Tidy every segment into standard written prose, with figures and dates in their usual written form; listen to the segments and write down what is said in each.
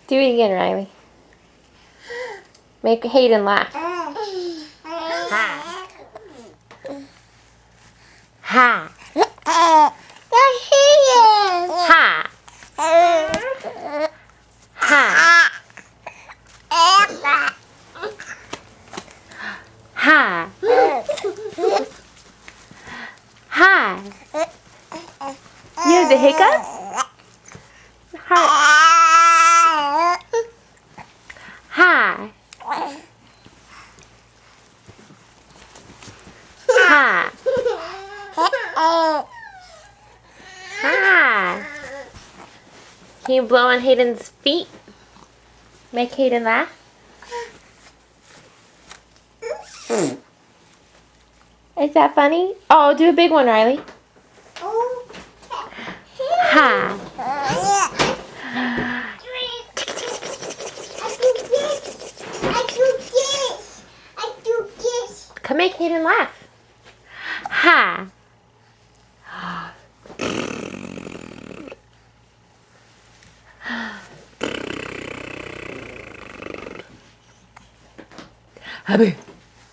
Do it again, Riley. Make Hayden laugh. Ha. Ha. That's Hayden. Ha. Ha. Ha. Ha. You have the hiccups? Ha. Ha. Ha. Ha. Can you blow on Hayden's feet? Make Hayden laugh? Is that funny? Oh, do a big one, Riley. Ha. Come make Hayden laugh. Ha. Hubby.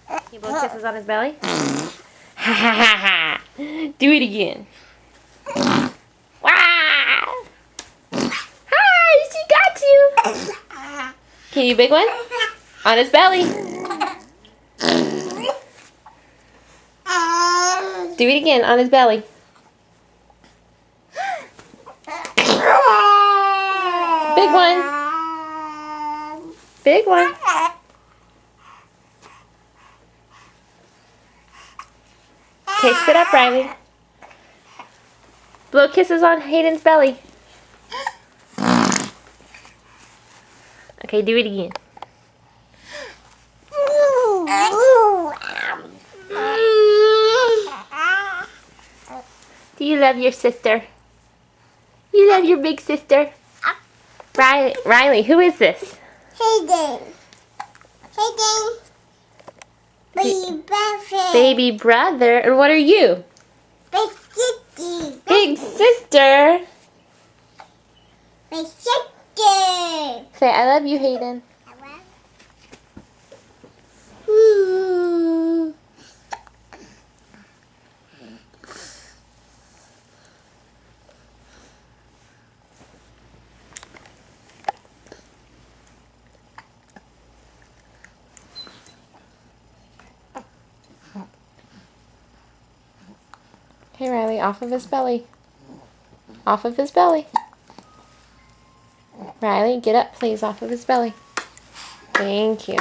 Can you blow kisses on his belly? Ha ha ha ha. Do it again. Wow. Hi, she got you. Can you big one? On his belly. Do it again on his belly. Big one. Big one. Okay, sit up, Riley. Blow kisses on Hayden's belly. Okay, do it again. Do you love your sister? You love your big sister? Riley, who is this? Hayden. Hayden. Baby brother. Baby brother. And what are you? Big sister. Big sister. Big sister. Say, I love you, Hayden. Okay, Riley, off of his belly. Off of his belly. Riley, get up, please, off of his belly. Thank you.